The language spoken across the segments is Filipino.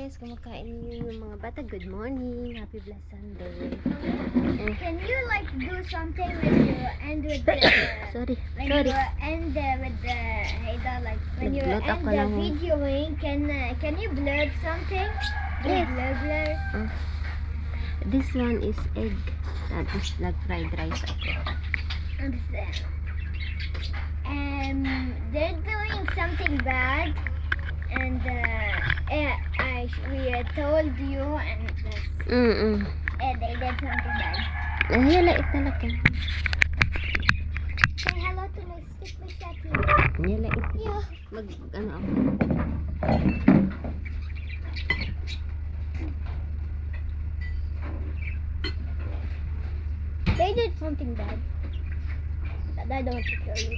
guys, kumakain yung mga bata. Good morning, happy blessed Sunday. Can you like do something when you end with the Sorry. you end with the like when you Nag-load end ako the ng- videoing? Can you blur something? Yes. Blur. This one is egg. That is like fried rice ako. Understand? They're doing something bad, and we told you, and they did something bad. Nahilait na lang. Say hello to my stick, my Shaki. Nahilait. Yeah. Mag-ano ako. They did something bad. That I don't want to tell you.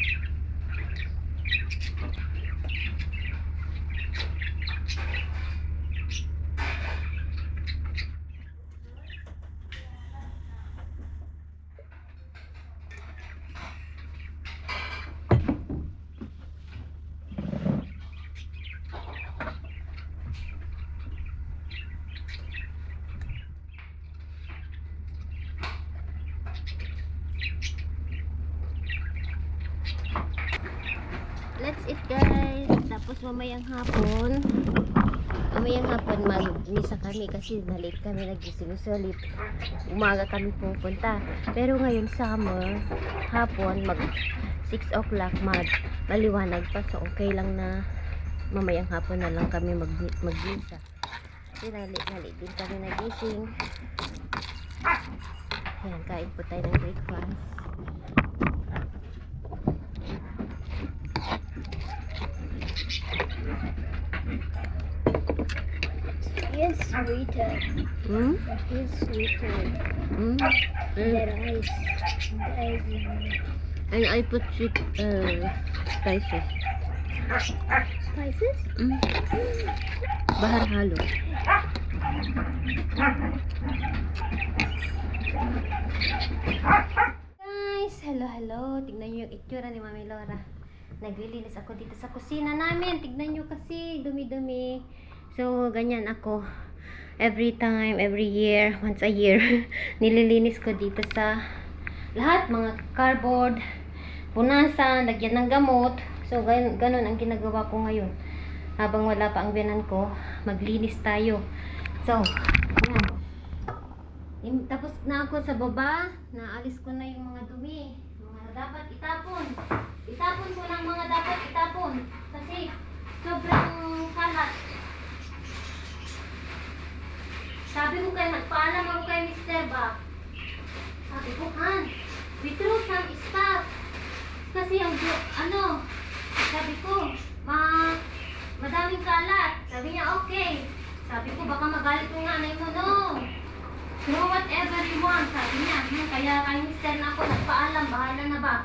Let's eat guys. Tapos mamayang hapon mag-misa kami kasi na-late kami nag-isulit. Umaga kami pupunta. Pero ngayon summer, hapon mag 6 o'clock maliwanag pa. So okay lang na mamayang hapon na lang kami mag-misa. Kasi na-late din kami nagising. Ayan, kain po tayo ng breakfast. Yes, sweeter. It feels sweeter. The rice. And I put sweet spices. Spices? Bahar halo. Guys, hello. Tignan nyo yung itsura ni Mami Laura. Naglilinis ako dito sa kusina namin. Tignan nyo kasi, dumi-dumi. So, ganyan ako. Every time, every year, once a year, nililinis ko dito sa lahat, mga cardboard, punasan, lagyan ng gamot. So, ganun ang ginagawa ko ngayon. Habang wala pa ang biyanan ko, maglinis tayo. So, yan. Tapos na ako sa baba, naalis ko na yung mga dumi. Mga dapat itapon. Itapon ko lang mga dapat itapon. Kasi, sobrang kalat. Sabi ko kayo, nagpaalam ako kay Mr. Ba. Sabi ko, Han, we threw some stuff. Kasi yung, sabi ko, madaming kalat. Sabi niya, okay. Sabi ko, baka magalit yung nanay mo, no. Throw whatever you want. Sabi niya, kaya kay Mr. na ako, nagpaalam, bahala na ba.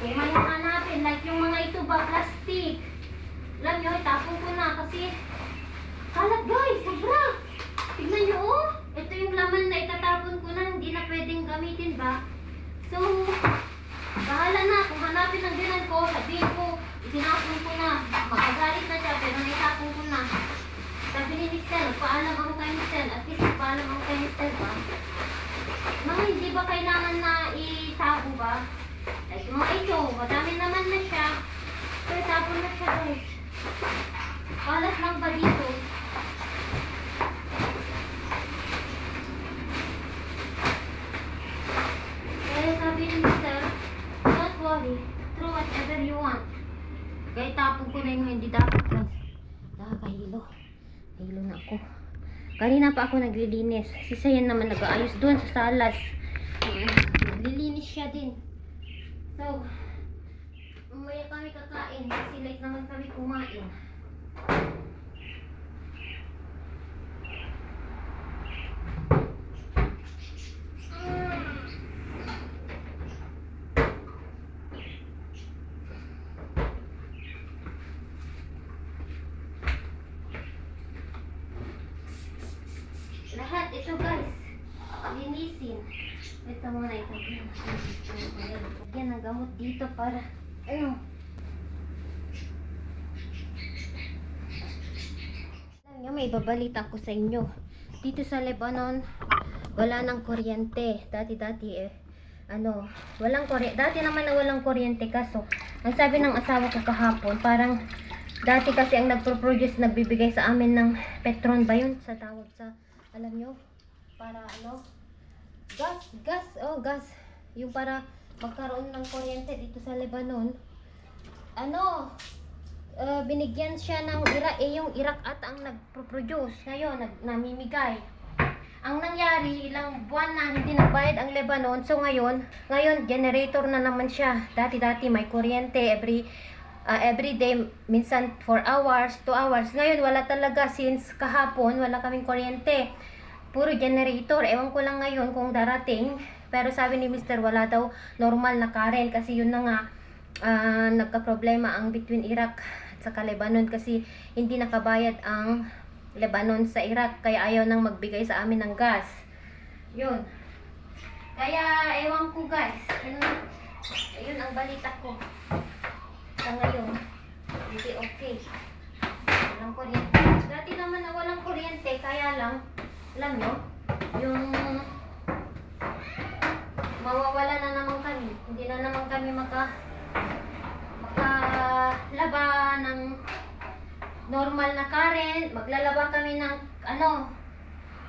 Kung may hanapin, like yung mga ito ba, plastic. Alam nyo, itapon ko na kasi, kalat guys, sobra. Tignan nyo, oh. Ito yung laman na itatapon ko na, hindi na pwedeng gamitin ba? So, bahala na. Kung hanapin ang binan ko, sabihin ko, itinapon ko na. Makagalit na siya, pero naitapon ko na. Sabi ni Mr. Nagpaalam ako kay Mr. At least nagpaalam ako kay Mr. ba? Mga hindi ba kailangan na itabo ba? Like mga ito, madami naman na siya. So, itapon na siya guys. Kalat lang ba dito? Sabi ni Mr. Don't worry, throw whatever you want. Kaya tapon ko na yung hindi dapat guys. Nakakahilo. Hilo na ako. Kanina pa ako naglilinis. Si Sayan naman nag-aayos doon sa salas. Naglilinis siya din. So, umaya kami kakain. Kasi late naman kami kumain. Lahat, ito guys, linisin. Ito muna, ito. Lagyan ng gamot dito para, Nga may babalita ko sa inyo. Dito sa Lebanon, wala nang kuryente. Dati walang kuryente. Dati naman na walang kuryente, kaso ang sabi ng asawa ko kahapon, parang dati kasi ang nagpo-produce, nagbibigay sa amin ng Petron ba yun? Sa tawag sa, alam nyo, para gas. Yung para magkaroon ng kuryente dito sa Lebanon. Binigyan siya ng Iraq, yung Iraq ata ang nagpo-produce. Ngayon, namimigay. Ang nangyari, ilang buwan na hindi nagbayad ang Lebanon. So ngayon generator na naman siya. Dati may kuryente every day, minsan 4 hours, 2 hours. Ngayon wala talaga, since kahapon wala kaming kuryente. Puro generator. Ewan ko lang ngayon kung darating. Pero sabi ni Mr. wala daw normal na current kasi yun na nga, nagka-problema ang between Iraq at saka Lebanon kasi hindi nakabayad ang Lebanon sa Iraq, kaya ayaw nang magbigay sa amin ng gas. Yun. Kaya ewan ko guys. Ayun ang balita ko. Sa ngayon, hindi okay. Walang kuryente. Dati naman na walang kuryente, kaya lang, alam nyo, yung mawawala na naman kami. Hindi na naman kami makalaba ng normal na current. Maglalaba kami ng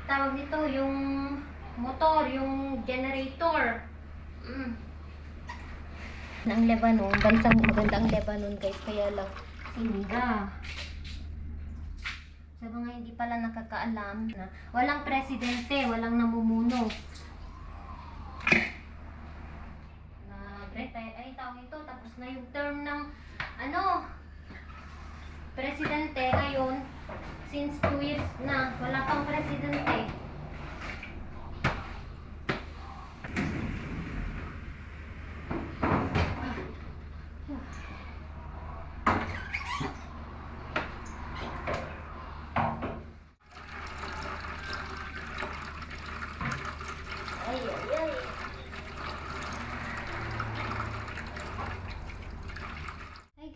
tawag nito, yung motor, yung generator. Ang Lebanon, bansang maganda ang Lebanon guys, kaya lang sinira. Sa mga hindi pala nakakaalam na walang presidente, walang namumuno. Ay tawag ito, tapos na yung term ng presidente. Ngayon, since 2 years na wala pang presidente.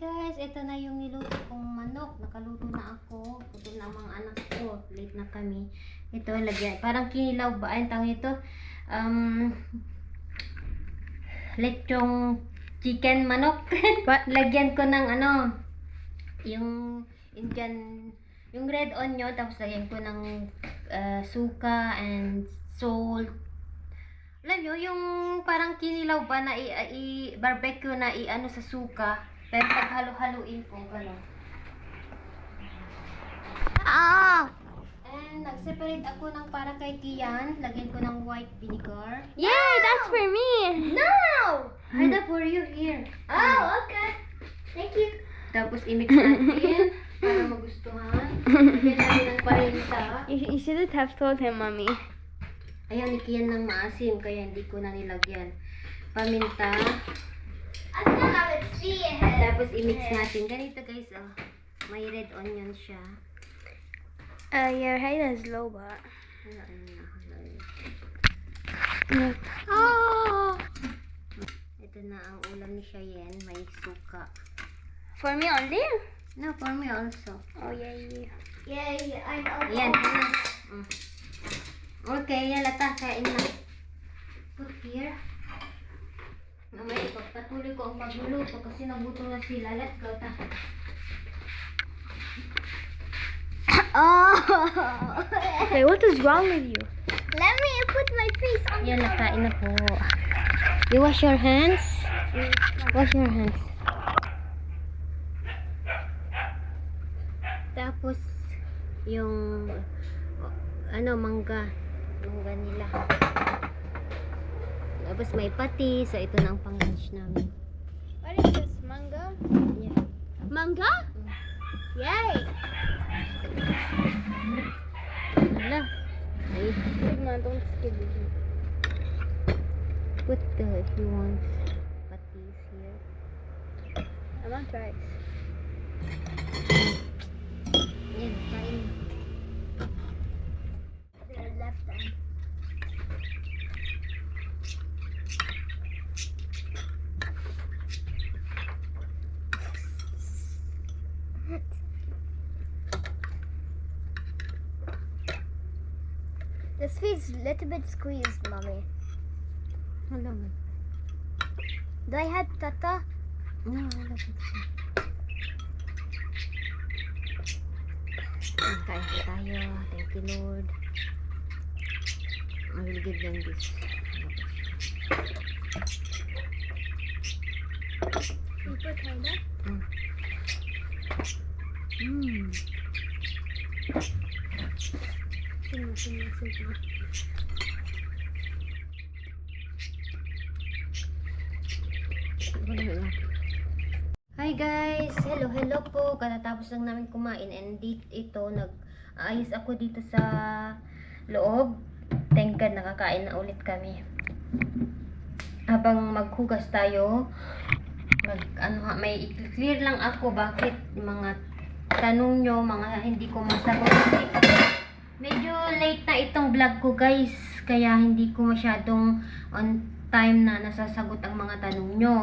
Guys, ito na yung niluto kong manok. Nakaluto na ako. Gutom na ang mga anak ko. Late na kami. Ito, lagyan. Parang kinilaw ba? Ay, tawag ito. Lechong chicken manok. Lagyan ko ng yung Indian, yung red onion. Tapos lagyan ko ng suka and salt. Alam nyo, yung parang kinilaw ba na i-barbecue na sa suka. Pero paghalo-haluin ko, gano'n. And nag-separate ako ng para kay Kian. Lagyan ko ng white vinegar. Yay, that's for me. No! Hida for you here. Oh, okay. Thank you. Tapos i-mix natin para magustuhan. Lagyan natin ng paminta. You shouldn't have told him, Mommy. Ayaw ni Kian ng maasim, kaya hindi ko na nilagyan. Paminta. I still haven't seen it. Tapos i-mix natin. Ganito guys, may red onion siya. Your height is low, but... Ito na ang ulam ni Cheyenne. May suka. For me only? No, for me also. Oh, yay. Yay, I'm okay. Yan, na. Okay, yan lata. Kain na. Put here. Mamaya ipagpatuloy ko ang pagluluto kasi nagutom na sila. Let's go, ta. Oh! Wait, what is wrong with you? Let me put my face on. Yan, nakain na po. You wash your hands? Wash your hands. Tapos, yung, mangga. Mangga nila. Tapos may pati. So, ito na ang pang-lunch namin. What is this? Manga? Yeah. Manga? Yay! Hala. Ay, Sigma, don't skip it. put if you want patis here. I want rice. Yan, kain. The left hand. This feels a little bit squeezed, mommy. Wala man. Do I have tata? No, wala pa. Kain po tayo. Thank you, Lord. I will give them this. You put Hilda? Hi guys! Hello po! Katatapos lang namin kumain and ito, nag-aayos ako dito sa loob. Thank God, nakakain na ulit kami. Habang maghugas tayo, may i-clear lang ako bakit mga tanong nyo, mga hindi ko masagot. Kasi medyo late na itong vlog ko guys, kaya hindi ko masyadong on time na nasasagot ang mga tanong nyo.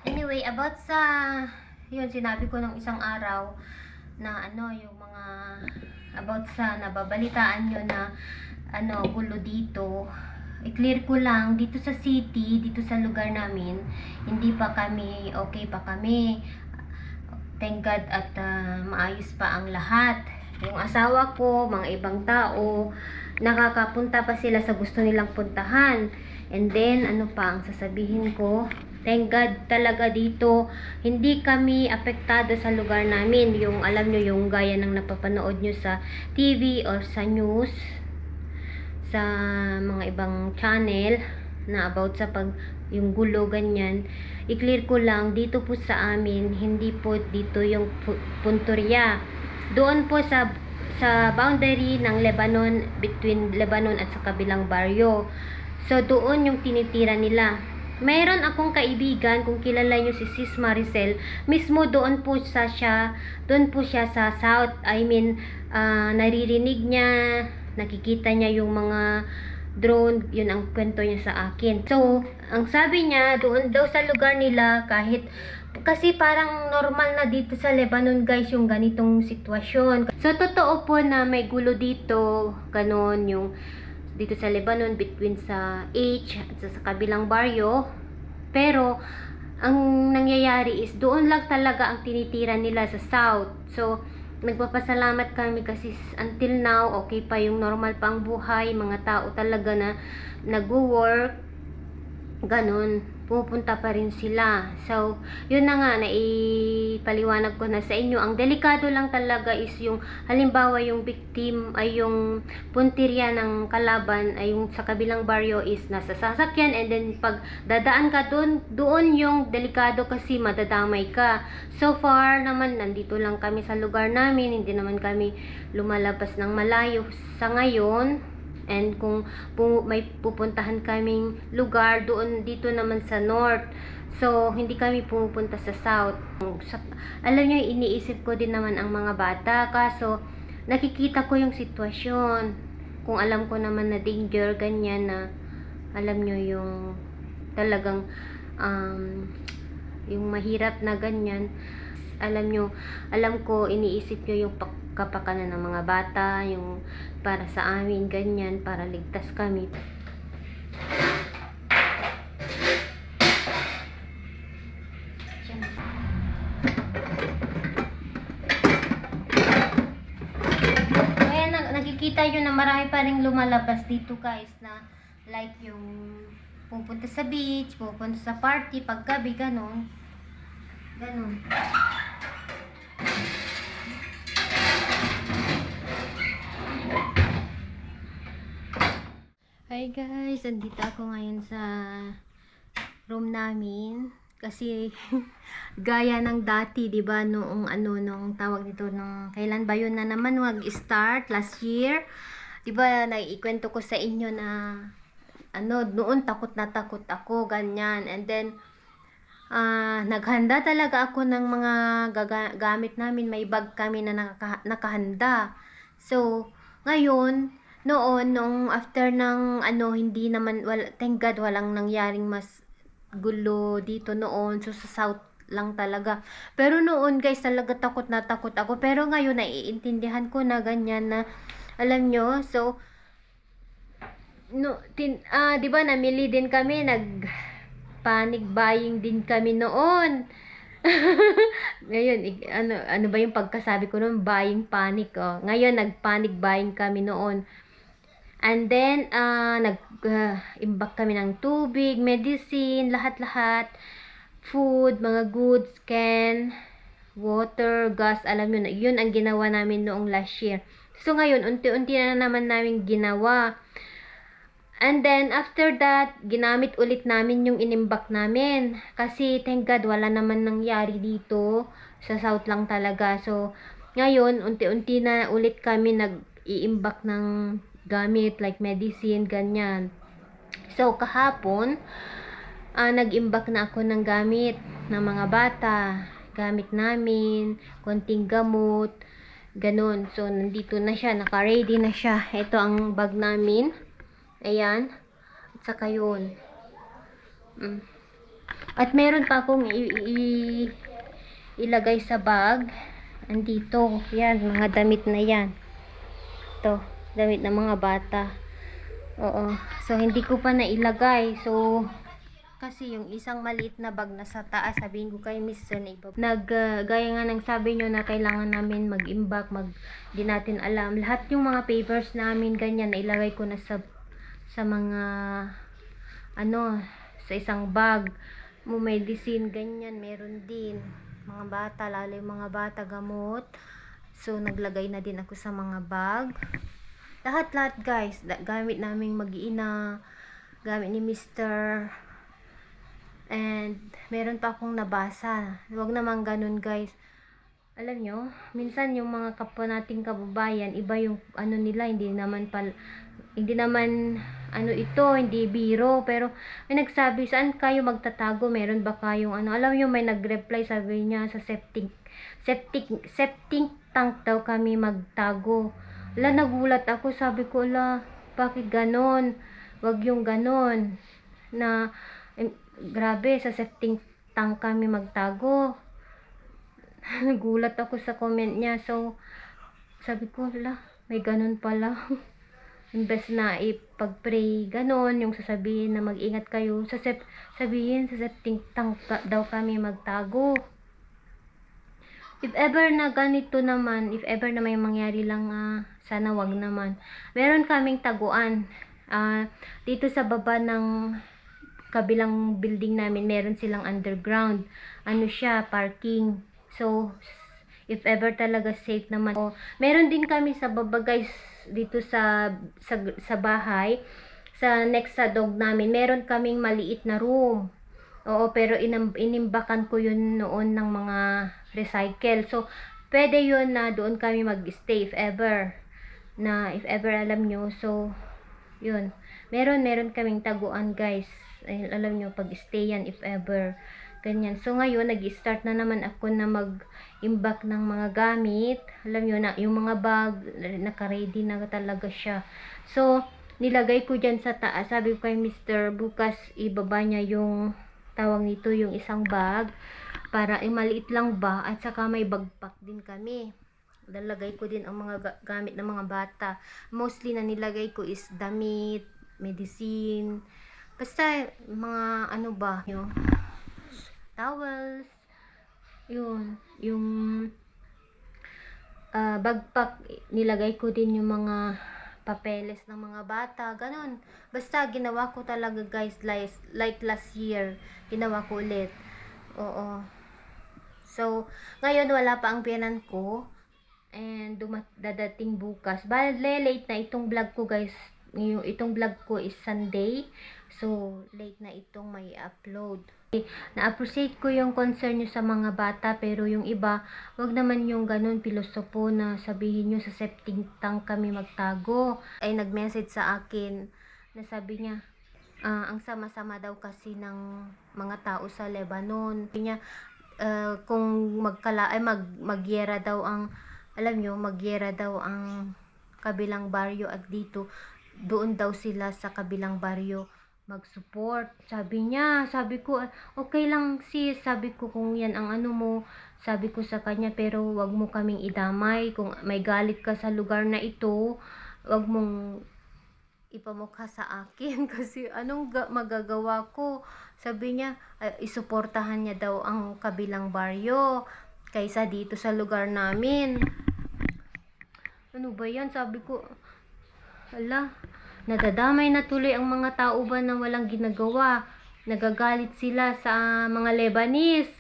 Anyway, about sa yun, sinabi ko nung isang araw na yung mga about sa nababalitaan nyo na gulo dito. I-clear ko lang, dito sa city, dito sa lugar namin, hindi pa kami, okay pa kami. Thank God at maayos pa ang lahat. Yung asawa ko, mga ibang tao, nakakapunta pa sila sa gusto nilang puntahan. And then, ano pa ang sasabihin ko? Thank God talaga dito, hindi kami apektado sa lugar namin. Yung alam nyo, yung gaya ng napapanood nyo sa TV or sa news, sa mga ibang channel na about sa yung gulo, ganyan. I-clear ko lang, dito po sa amin, hindi po dito yung punturya. Doon po sa boundary ng Lebanon, between Lebanon at sa kabilang baryo. So, doon yung tinitira nila. Mayroon akong kaibigan, kung kilala nyo si Sis Maricel, mismo doon po siya sa south. I mean, naririnig niya, nakikita niya yung mga drone, yun ang kwento niya sa akin. So, ang sabi niya, doon daw sa lugar nila, kasi parang normal na dito sa Lebanon guys, yung ganitong sitwasyon. So, totoo po na may gulo dito, ganon yung dito sa Lebanon, between sa H at sa kabilang baryo. Pero ang nangyayari is doon lang talaga ang tinitira nila sa south. So nagpapasalamat kami kasi until now okay pa yung normal pang buhay, mga tao talaga na nagwo-work, ganon, pupunta pa rin sila. So yun na nga, naipaliwanag ko na sa inyo. Ang delikado lang talaga is yung halimbawa yung victim ay yung puntirya ng kalaban ay yung sa kabilang baryo is nasa sasakyan, and then pag dadaan ka doon yung delikado kasi madadamay ka. So far naman nandito lang kami sa lugar namin, hindi naman kami lumalabas ng malayo sa ngayon. And kung may pupuntahan kaming lugar doon dito naman sa north, so hindi kami pumupunta sa south. Alam nyo, iniisip ko din naman ang mga bata, kaso nakikita ko yung sitwasyon. Kung alam ko naman na danger, ganyan na alam nyo yung talagang yung mahirap na ganyan. Alam ko, iniisip nyo yung kapakanan ng mga bata, yung para sa amin, ganyan, para ligtas kami. Kaya nakikita nyo na marami pa rin lumalabas dito guys, na like yung pupunta sa beach, pupunta sa party, paggabi, ganon. Hi guys, andito ako ngayon sa room namin kasi gaya ng dati, 'di ba, noong nung tawag dito nung kailan ba yun na naman start last year. 'Di ba, naiikwento ko sa inyo na noon takot na takot ako, ganyan. And then naghanda talaga ako ng mga gamit namin. May bag kami na nakahanda. So, ngayon, nung after ng hindi naman, thank God, walang nangyaring mas gulo dito noon. So, sa south lang talaga. Pero noon guys, talaga takot na takot ako. Pero ngayon, naiintindihan ko na ganyan na Alam nyo, so, no, 'di ba namili din kami, panic buying din kami noon. Ngayon, ano ba yung pagkasabi ko noon, buying panic, oh. Ngayon, nag-panic buying kami noon. And then, imbak kami ng tubig, medicine, lahat-lahat, food, mga goods, can, water, gas, alam yun, yun ang ginawa namin noong last year. So, ngayon, unti-unti na naman namin ginawa. And then, after that, ginamit ulit namin yung inimbak namin. Kasi, thank God, wala naman nangyari dito. Sa South lang talaga. So, ngayon, unti-unti na ulit kami nag-iimbak ng gamit, like medicine, ganyan. So, kahapon, nag-imbak na ako ng gamit ng mga bata. Gamit namin, konting gamot, ganun. So, nandito na siya, naka-ready na siya. Ito ang bag namin. Ayan. At saka yun. At meron pa akong ilagay sa bag. Andito. Yan. Mga damit na yan. Ito. Damit ng mga bata. Oo. So, hindi ko pa nailagay. So, kasi yung isang maliit na bag na sa taas, sabihin ko kay Mr. na gaya nga ng sabi nyo na kailangan namin mag-imbak, di natin alam. Lahat yung mga papers namin, ganyan, nailagay ko na sa mga sa isang bag. Medicine, ganyan, meron din. Mga bata, lalo yung mga bata, gamot. So, naglagay na din ako sa mga bag. Lahat-lahat, guys. Gamit naming mag-iina, gamit ni Mr. And, meron pa akong nabasa. Huwag naman ganun, guys. Alam nyo, minsan yung mga kapwa nating kababayan, iba yung nila, hindi naman hindi biro, pero may nagsabi, saan kayo magtatago? Meron ba kayong alam nyo, may nag-reply, sabi niya, sa septic tank daw kami magtago. Nagulat ako, sabi ko, bakit ganon? Wag yung ganon, na, grabe, sa septic tank kami magtago. Nagulat ako sa comment niya. So, sabi ko, may ganun pala. Imbes na ipag-pray, ganon, yung sasabihin na mag-ingat kayo. Sabihin, sa septic tank daw kami magtago. If ever na ganito naman, if ever na may mangyari lang, sana wag naman. Meron kaming taguan. Dito sa baba ng kabilang building namin, meron silang underground. Parking. So, if ever talaga safe naman. Meron din kami sa baba, guys, dito sa bahay. Sa next sa dog namin, meron kaming maliit na room. Oo, pero inimbakan ko yun noon ng mga recycle. So, pwede yun na doon kami mag-stay if ever. Alam nyo. So, yun. Meron kaming taguan, guys. Alam nyo, pag-stay yan if ever. Ganyan. So, ngayon, nag-start na naman ako na mag-imbak ng mga gamit. Alam nyo na, yung mga bag, naka-ready na talaga siya. So, nilagay ko dyan sa taas. Sabi ko kay Mr. bukas, ibaba niya yung tawag nito, yung isang bag. Para, maliit lang ba? At saka may backpack din kami. Nilagay ko din ang mga gamit ng mga bata. Mostly na nilagay ko is damit, medicine. Basta, mga yung towels, yung backpack, nilagay ko din yung mga papeles ng mga bata, ganon. Basta ginawa ko talaga, guys, like last year, ginawa ko ulit. Oo. So, ngayon wala pa ang biyanan ko, and dadating bukas. Bale, late na itong vlog ko, guys. Itong vlog ko is Sunday. So, late na itong may upload. Na-appreciate ko yung concern nyo sa mga bata, pero yung iba, wag naman yung ganun pilosopo na sabihin nyo sa septic tank kami magtago. Ay nag-message sa akin na sabi niya, ang sama-sama daw kasi ng mga tao sa Lebanon. Sabi niya, kung magyera daw ang, alam nyo, magyera daw ang kabilang baryo at dito, doon daw sila sa kabilang baryo mag-support. Sabi niya, sabi ko, okay lang sis, sabi ko kung yan ang mo, sabi ko sa kanya, pero wag mo kaming idamay. Kung may galit ka sa lugar na ito, wag mong ipamukha sa akin kasi anong magagawa ko. Sabi niya, isuportahan niya daw ang kabilang baryo kaysa dito sa lugar namin. Ano ba yan? Sabi ko, ala, nadadamay na tuloy ang mga tao ba na walang ginagawa. Nagagalit sila sa mga Lebanese.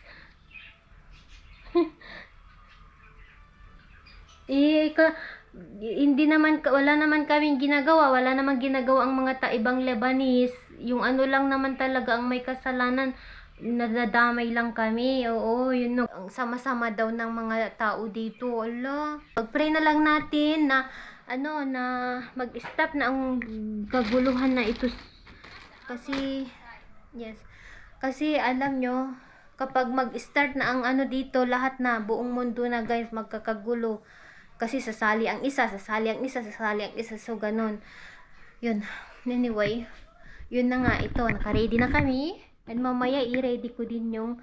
Hindi naman, wala naman kaming ginagawa. Wala naman ginagawa ang mga ibang Lebanese. Yung ano lang naman talaga ang may kasalanan. Nadadamay lang kami. Oo, yun. Ang sama-sama daw ng mga tao dito. Ala, pag-pray na lang natin na na mag-stop na ang kaguluhan na ito. Kasi kasi alam nyo, kapag mag-start na ang dito, lahat na, buong mundo na guys, magkakagulo. Kasi sasali ang isa, so ganun. Yun, anyway, yun na nga, ito, naka-ready na kami. And mamaya, i-ready ko din yung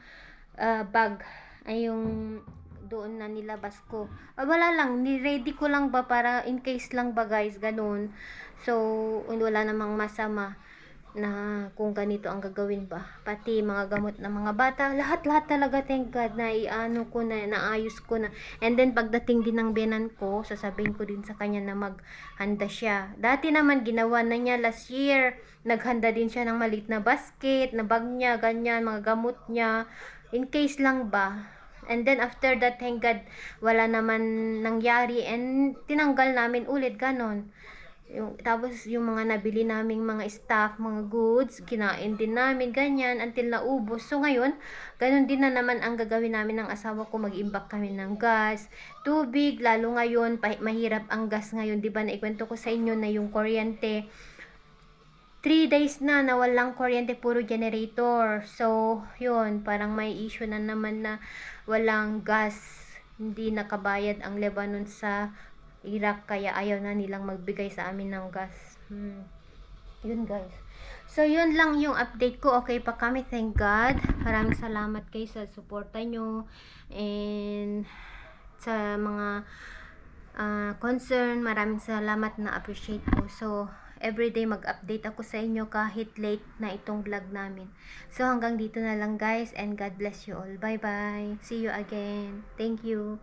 bag, ay yung doon na nilabas ko. Wala lang, ni-ready ko lang ba para in case lang ba guys, ganun. So, wala namang masama na kung ganito ang gagawin ba. Pati mga gamot ng mga bata, lahat talaga, thank God, na ko na, naayos ko na. And then pagdating din ng biyanan ko, sasabihin ko din sa kanya na maghanda siya. Dati naman ginawa na niya last year, naghanda din siya ng maliit na basket, na bag niya, ganyan, mga gamot niya, in case lang ba. And then after that, thank God, wala naman nangyari and tinanggal namin ulit, ganon. Tapos yung mga nabili naming mga stock, mga goods, kinain din namin, ganyan, until naubos. So ngayon, ganun din na naman ang gagawin namin ng asawa ko. Mag-imbak kami ng gas, tubig, lalo ngayon, mahirap ang gas ngayon. Diba naikwento ko sa inyo na yung kuryente, 3 days na walang kuryente, puro generator. So, yun, parang may issue na naman na walang gas. Hindi nakabayad ang Lebanon sa Iraq, kaya ayaw na nilang magbigay sa amin ng gas. Yun guys. So yun lang yung update ko. Okay pa kami, thank God. Maraming salamat kayo sa suporta nyo and sa mga concern. Maraming salamat, na appreciate ko. So everyday mag-update ako sa inyo kahit late na itong vlog namin. So hanggang dito na lang guys, and God bless you all. Bye bye. See you again. Thank you.